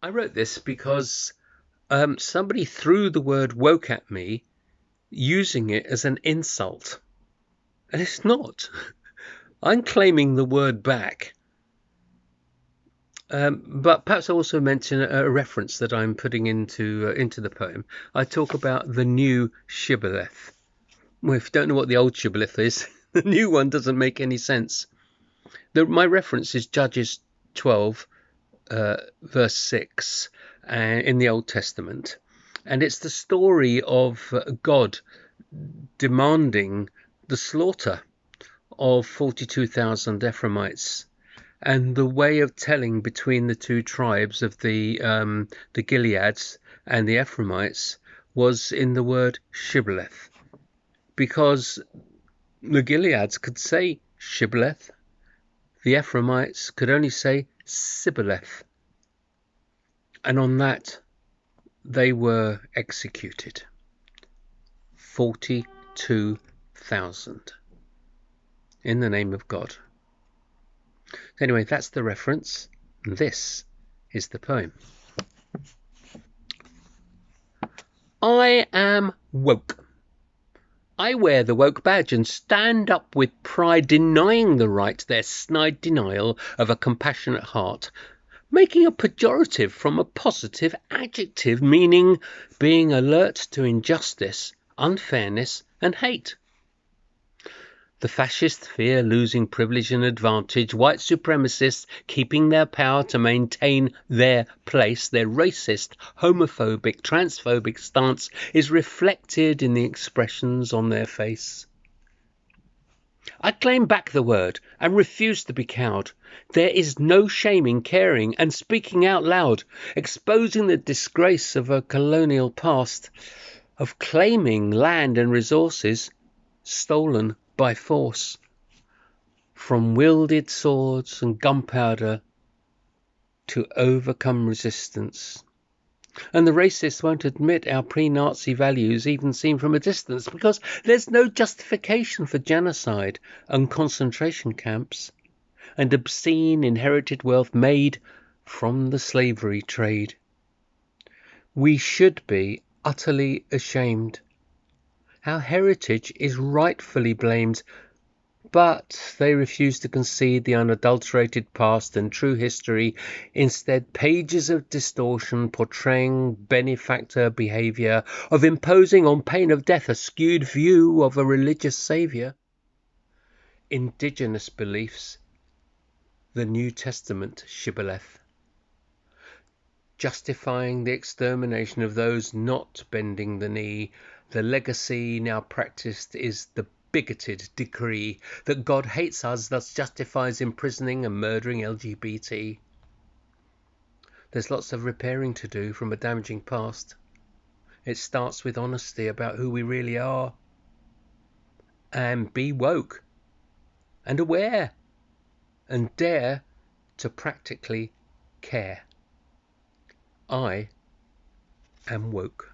I wrote this because somebody threw the word woke at me using it as an insult. And it's not. I'm claiming the word back. But perhaps I also mention a reference that I'm putting into the poem. I talk about the new shibboleth. Well, if you don't know what the old shibboleth is, the new one doesn't make any sense. My reference is Judges 12, verse 6, in the Old Testament. And it's the story of God demanding the slaughter of 42,000 Ephraimites. And the way of telling between the two tribes of the Gileads and the Ephraimites was in the word shibboleth, because the Gileads could say shibboleth, the Ephraimites could only say sibboleth, and on that they were executed. 42,000 in the name of God. Anyway, that's the reference. This is the poem. I am woke. I wear the woke badge and stand up with pride, denying the right their snide denial of a compassionate heart, making a pejorative from a positive adjective, meaning being alert to injustice, unfairness, and hate. The fascists fear losing privilege and advantage, white supremacists keeping their power to maintain their place. Their racist, homophobic, transphobic stance is reflected in the expressions on their face. I claim back the word and refuse to be cowed. There is no shame in caring and speaking out loud, exposing the disgrace of a colonial past, of claiming land and resources stolen by force, from wielded swords and gunpowder to overcome resistance. And the racists won't admit our pre-Nazi values even seen from a distance, because there's no justification for genocide and concentration camps and obscene inherited wealth made from the slavery trade. We should be utterly ashamed. Our heritage is rightfully blamed, but they refuse to concede the unadulterated past and true history. Instead, pages of distortion portraying benefactor behavior, of imposing on pain of death a skewed view of a religious savior. Indigenous beliefs, the New Testament shibboleth, justifying the extermination of those not bending the knee. The legacy now practiced is the bigoted decree that God hates us, thus justifies imprisoning and murdering LGBT. There's lots of repairing to do from a damaging past. It starts with honesty about who we really are. And be woke and aware and dare to practically care. I am woke.